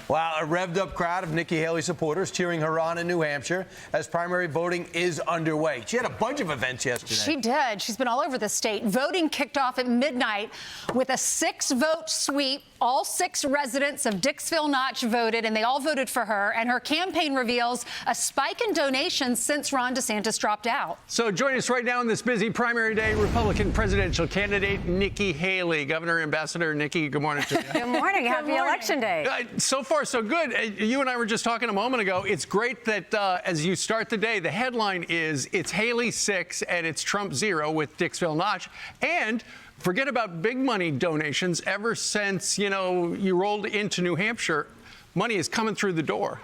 Wow, a revved-up crowd of Nikki Haley supporters cheering her on in New Hampshire as primary voting is underway. She had a bunch of events yesterday. She did. She's been all over the state. Voting kicked off at midnight with a 6-vote sweep. All 6 residents of Dixville Notch voted, and they all voted for her. And her campaign reveals a spike in donations since Ron DeSantis dropped out. So join us right now on this busy primary day, Republican presidential candidate Nikki Haley. Governor, Ambassador Nikki, good morning to you. Good morning. Happy Election Day. So far, so good. You and I were just talking a moment ago. It's great that as you start the day, the headline is it's Haley 6 and it's Trump 0 with Dixville Notch. And forget about big money donations. Ever since, you rolled into New Hampshire, money is coming through the door.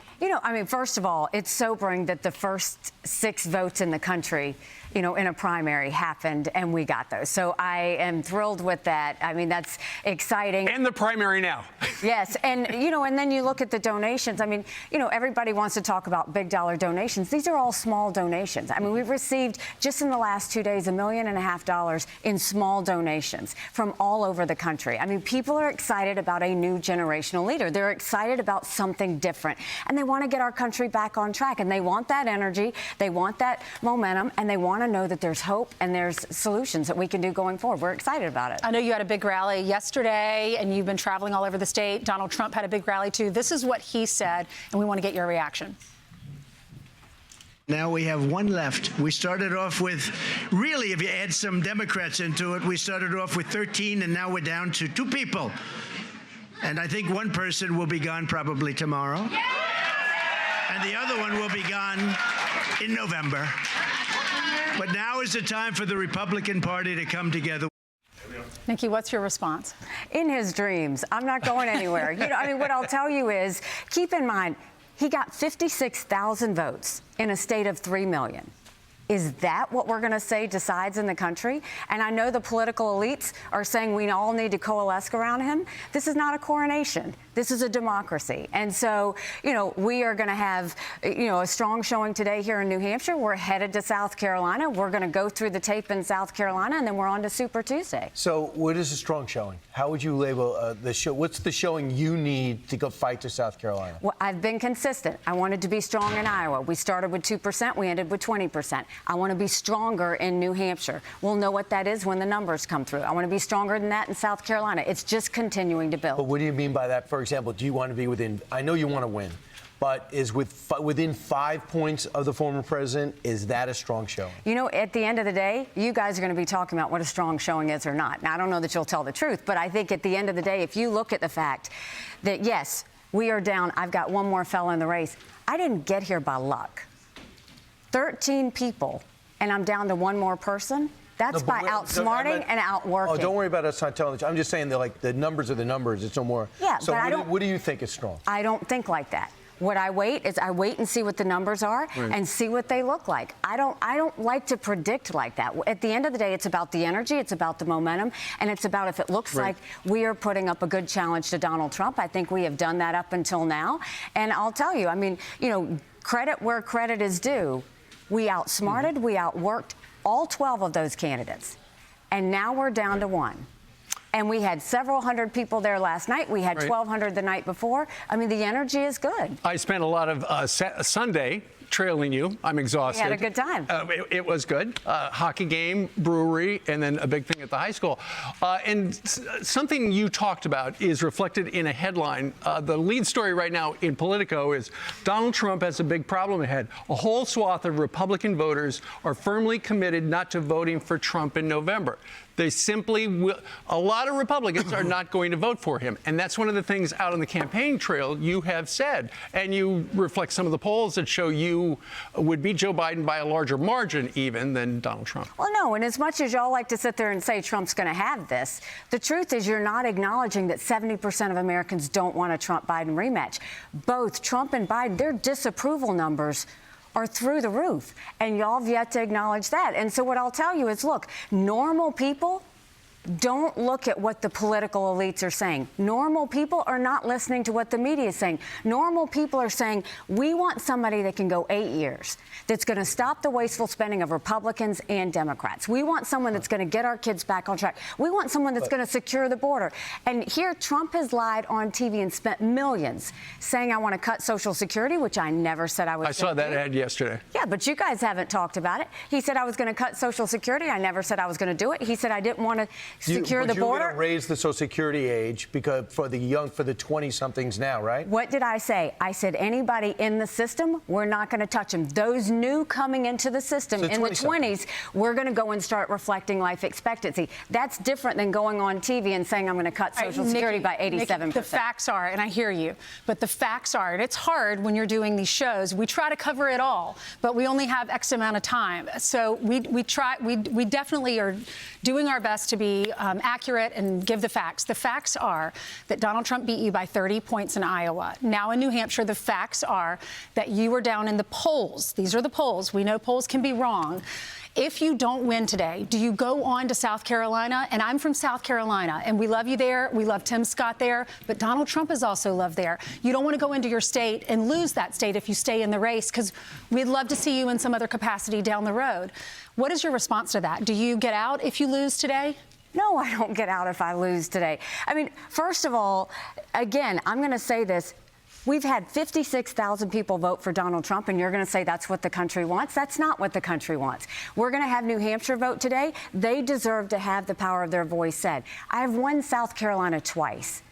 First of all, it's sobering that the first 6 votes in the country, in a primary happened, and we got those. So I am thrilled with that. That's exciting. And the primary now. Yes. And, and then you look at the donations. Everybody wants to talk about big dollar donations. These are all small donations. We've received just in the last 2 days $1.5 million in small donations from all over the country. People are excited about a new generational leader. They're excited about something different. And they want to get our country back on track. And they want that energy. They want that momentum. And they want to know that there's hope and there's solutions that we can do going forward. We're excited about it. I know you had a big rally yesterday, and you've been traveling all over the state. Donald Trump had a big rally, too. This is what he said, and we want to get your reaction. Now we have one left. We started off with, really, if you add some Democrats into it, we started off with 13, and now we're down to 2 people. And I think one person will be gone probably tomorrow. And the other one will be gone in November. But now is the time for the Republican Party to come together. Nikki, what's your response? In his dreams. I'm not going anywhere. What I'll tell you is, keep in mind, he got 56,000 votes in a state of 3 million. Is that what we're going to say decides in the country? And I know the political elites are saying we all need to coalesce around him. This is not a coronation. This is a democracy. And so, we are going to have, a strong showing today here in New Hampshire. We're headed to South Carolina. We're going to go through the tape in South Carolina, and then we're on to Super Tuesday. So what is a strong showing? How would you label the show? What's the showing you need to go fight to South Carolina? Well, I've been consistent. I wanted to be strong in Iowa. We started with 2%. We ended with 20%. I want to be stronger in New Hampshire. We'll know what that is when the numbers come through. I want to be stronger than that in South Carolina. It's just continuing to build. But what do you mean by that? For example, do you want to be within, I know you want to win, but is within 5 points of the former president, is that a strong showing? At the end of the day, you guys are going to be talking about what a strong showing is or not. Now, I don't know that you'll tell the truth, but I think at the end of the day, if you look at the fact that, yes, we are down, I've got one more fella in the race. I didn't get here by luck. 13 people, and I'm down to one more person. That's by outsmarting and outworking. Oh, don't worry about us not telling the truth. I'm just saying that, the numbers are the numbers. It's no more. Yeah, so but what do you think is strong? I don't think like that. What I wait and see what the numbers are and see what they look like. I don't like to predict like that. At the end of the day, it's about the energy, it's about the momentum, and it's about if it looks like we are putting up a good challenge to Donald Trump. I think we have done that up until now. And I'll tell you, credit where credit is due. We outsmarted, we outworked all 12 of those candidates. And now we're down to 1. And we had several hundred people there last night. We had 1,200 the night before. The energy is good. I spent a lot of Sunday trailing you. I'm exhausted. We had a good time. It was good. Hockey game, brewery, and then a big thing at the high school. And something you talked about is reflected in a headline. The lead story right now in Politico is Donald Trump has a big problem ahead. A whole swath of Republican voters are firmly committed not to voting for Trump in November. They simply will. A lot of Republicans are not going to vote for him. And that's one of the things out on the campaign trail you have said. And you reflect some of the polls that show you would beat Joe Biden by a larger margin even than Donald Trump. Well, no. And as much as y'all like to sit there and say Trump's going to have this, the truth is you're not acknowledging that 70% of Americans don't want a Trump-Biden rematch. Both Trump and Biden, their disapproval numbers are through the roof. And y'all have yet to acknowledge that. And so what I'll tell you is, look, normal people Don't look at what the political elites are saying. Normal people are not listening to what the media is saying. Normal people are saying, we want somebody that can go 8 years, that's going to stop the wasteful spending of Republicans and Democrats. We want someone that's going to get our kids back on track. We want someone that's going to secure the border. And here, Trump has lied on TV and spent millions saying, I want to cut Social Security, which I never said I was going to do. I saw that ad yesterday. Yeah, but you guys haven't talked about it. He said I was going to cut Social Security. I never said I was going to do it. He said I didn't want to secure the border. You're going to raise the Social Security age because for the 20-somethings now, right? What did I say? I said anybody in the system, we're not going to touch them. Those new coming into the system in the 20s, we're going to go and start reflecting life expectancy. That's different than going on TV and saying I'm going to cut Social Security by 87%. Nikki, the facts are, and I hear you, but the facts are, and it's hard when you're doing these shows. We try to cover it all, but we only have X amount of time. So we definitely are doing our best to be accurate and give the facts. The facts are that Donald Trump beat you by 30 points in Iowa. Now in New Hampshire, the facts are that you were down in the polls. These are the polls. We know polls can be wrong. If you don't win today, do you go on to South Carolina? And I'm from South Carolina, and we love you there. We love Tim Scott there, but Donald Trump is also loved there. You don't want to go into your state and lose that state if you stay in the race, because we'd love to see you in some other capacity down the road. What is your response to that? Do you get out if you lose today? No, I don't get out if I lose today. I mean, first of all, again, I'm going to say this. We've had 56,000 people vote for Donald Trump, and you're going to say that's what the country wants? That's not what the country wants. We're going to have New Hampshire vote today. They deserve to have the power of their voice said. I have won South Carolina twice.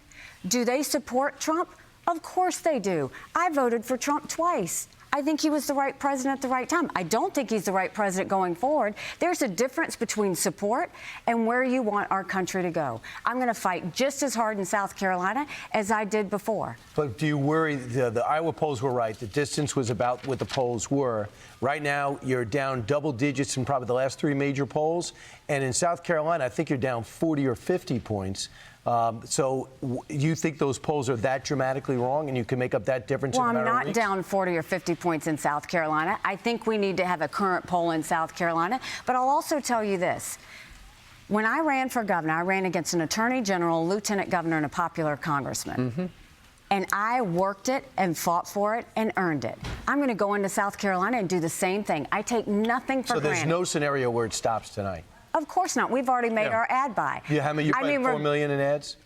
Do they support Trump? Of course they do. I voted for Trump twice. I think he was the right president at the right time. I don't think he's the right president going forward. There's a difference between support and where you want our country to go. I'm going to fight just as hard in South Carolina as I did before. But do you worry, the Iowa polls were right. The distance was about what the polls were. Right now, you're down double digits in probably the last 3 major polls. And in South Carolina, I think you're down 40 or 50 points. So you think those polls are that dramatically wrong and you can make up that difference in a matter of weeks? Well, I'm not down 40 or 50 points in South Carolina. I think we need to have a current poll in South Carolina. But I'll also tell you this. When I ran for governor, I ran against an attorney general, lieutenant governor, and a popular congressman. Mm-hmm. And I worked it and fought for it and earned it. I'm going to go into South Carolina and do the same thing. I take nothing for granted. So there's no scenario where it stops tonight? Of course not. We've already made our ad buy. Yeah, how many? You put 4 million in ads?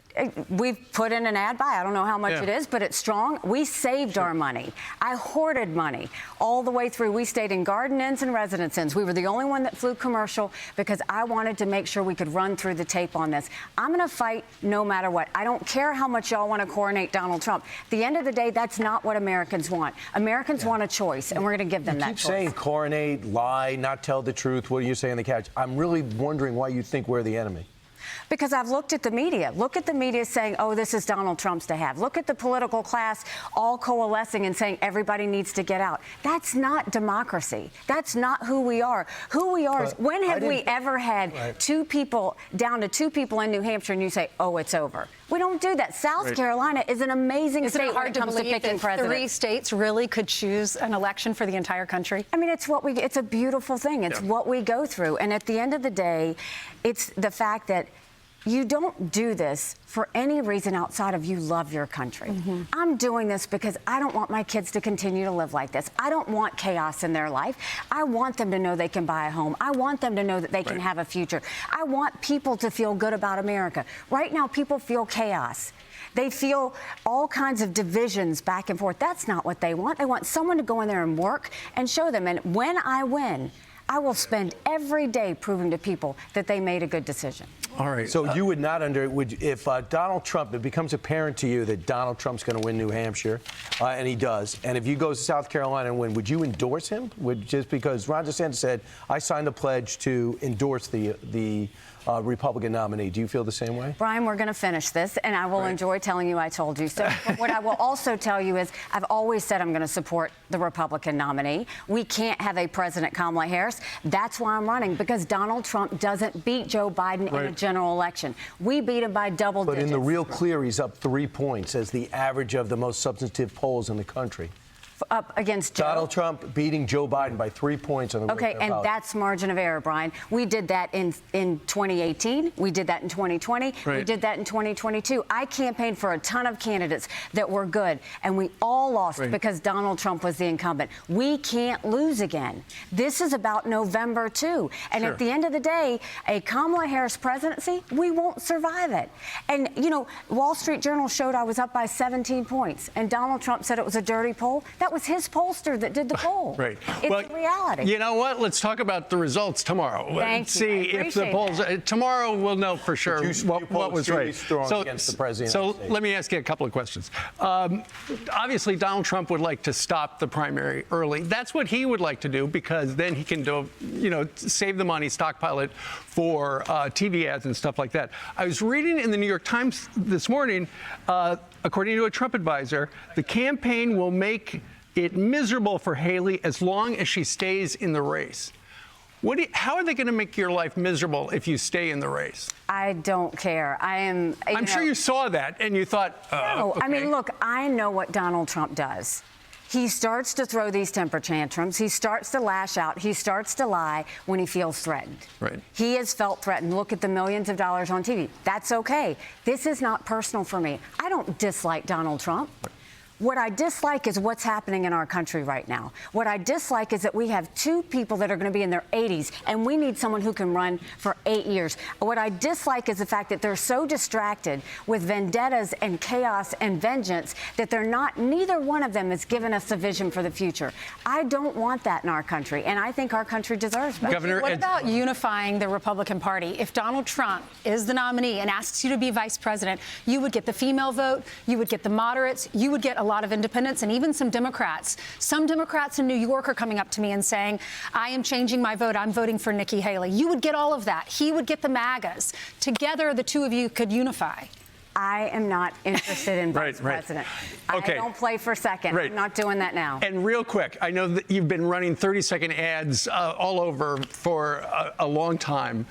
We've put in an ad buy. I don't know how much it is, but it's strong. We saved our money. I hoarded money all the way through. We stayed in garden inns and residence inns. We were the only one that flew commercial because I wanted to make sure we could run through the tape on this. I'm going to fight no matter what. I don't care how much y'all want to coronate Donald Trump. At the end of the day, that's not what Americans want. Americans want a choice, and we're going to give them that choice. You keep saying coronate, lie, not tell the truth. What do you say on the couch? I'm really wondering why you think we're the enemy. Because I've looked at the media. Look at the media saying, oh, this is Donald Trump's to have. Look at the political class all coalescing and saying everybody needs to get out. That's not democracy. That's not who we are. Who we are is, when have we ever had 2 people, down to 2 people in New Hampshire, and you say, oh, it's over? We don't do that. South Carolina is an amazing state when it comes to picking presidents. 3 states really could choose an election for the entire country? I mean, it's a beautiful thing. It's what we go through. And at the end of the day, it's the fact that you don't do this for any reason outside of you love your country. Mm-hmm. I'm doing this because I don't want my kids to continue to live like this. I don't want chaos in their life. I want them to know they can buy a home. I want them to know that they can have a future. I want people to feel good about America. Right now, people feel chaos. They feel all kinds of divisions back and forth. That's not what they want. They want someone to go in there and work and show them. And when I win, I will spend every day proving to people that they made a good decision. All right. So you would not if Donald Trump, it becomes apparent to you that Donald Trump's going to win New Hampshire, and he does, and if you go to South Carolina and win, would you endorse him? Just because Ron DeSantis said, I signed a pledge to endorse the Republican nominee. Do you feel the same way? Brian, we're going to finish this, and I will enjoy telling you I told you so. But what I will also tell you is I've always said I'm going to support the Republican nominee. We can't have a President Kamala Harris. That's why I'm running, because Donald Trump doesn't beat Joe Biden in a general election. We beat him by double digits. But in the real clear, he's up 3 points as the average of the most substantive polls in the country. up against Joe. Donald Trump beating Joe Biden by 3 points on the Okay, and that's margin of error, Brian. We did that in 2018. We did that in 2020. Right. We did that in 2022. I campaigned for a ton of candidates that were good, and we all lost because Donald Trump was the incumbent. We can't lose again. This is about November, too. And at the end of the day, a Kamala Harris presidency, we won't survive it. And, you know, Wall Street Journal showed I was up by 17 points, and Donald Trump said it was a dirty poll. That was his pollster that did the poll. Right. It's well, reality. You know what? Let's talk about the results tomorrow. Thank you. See if the polls tomorrow we'll know for sure what was right. Against the president. So let me ask you a couple of questions. Obviously, Donald Trump would like to stop the primary early. That's what he would like to do because then he can do, you know, save the money, stockpile it for TV ads and stuff like that. I was reading in the New York Times this morning, according to a Trump advisor, the campaign will make it miserable for Haley as long as she stays in the race. How are they going to make your life miserable if you stay in the race? I don't care. I'm sure you saw that and you thought, no, okay. I mean, look, I know what Donald Trump does. He starts to throw these temper tantrums. He starts to lash out. He starts to lie when he feels threatened. Right. He has felt threatened. Look at the millions of dollars on TV. That's okay. This is not personal for me. I don't dislike Donald Trump. What I dislike is what's happening in our country right now. What I dislike is that we have two people that are going to be in their 80s, and we need someone who can run for 8 years. What I dislike is the fact that they're so distracted with vendettas and chaos and vengeance that neither one of them has given us a vision for the future. I don't want that in our country, and I think our country deserves better. Governor, what about unifying the Republican Party? If Donald Trump is the nominee and asks you to be vice president, you would get the female vote, you would get the moderates, you would get a lot of independents and even some Democrats. Some Democrats in New York are coming up to me and saying, I am changing my vote. I'm voting for Nikki Haley. You would get all of that. He would get the MAGAs. Together, the two of you could unify. I am not interested in vice president. Okay. I don't play for second. I'm not doing that now. And real quick, I know that you've been running 30-second ads all over for a long time.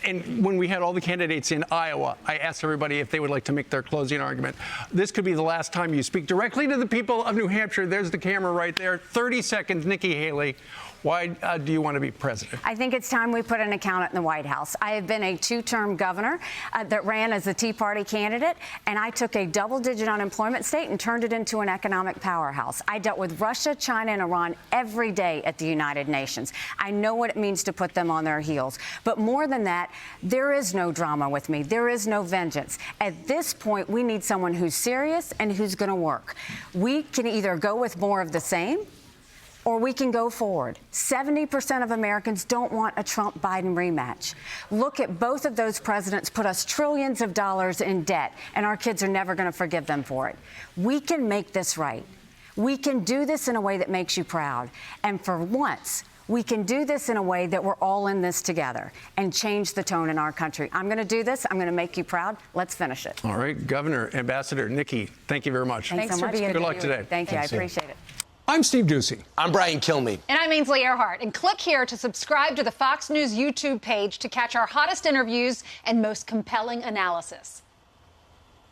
And when we had all the candidates in Iowa, I asked everybody if they would like to make their closing argument. This could be the last time you speak directly to the people of New Hampshire. There's the camera right there. 30 seconds, Nikki Haley. Why do you want to be president? I think it's time we put an accountant in the White House. I have been a two-term governor that ran as a Tea Party candidate, and I took a double-digit unemployment state and turned it into an economic powerhouse. I dealt with Russia, China, and Iran every day at the United Nations. I know what it means to put them on their heels. But more than that, there is no drama with me. There is no vengeance. At this point, we need someone who's serious and who's going to work. We can either go with more of the same, or we can go forward. 70% of Americans don't want a Trump-Biden rematch. Look at both of those presidents put us trillions of dollars in debt, and our kids are never going to forgive them for it. We can make this right. We can do this in a way that makes you proud. And for once, we can do this in a way that we're all in this together and change the tone in our country. I'm going to do this. I'm going to make you proud. Let's finish it. All right, Governor, Ambassador Nikki, thank you very much. Thanks so much. being Good luck today. Thank you. I appreciate it. I'm Steve Ducey. I'm Brian Kilmeade. And I'm Ainsley Earhart. And click here to subscribe to the Fox News YouTube page to catch our hottest interviews and most compelling analysis.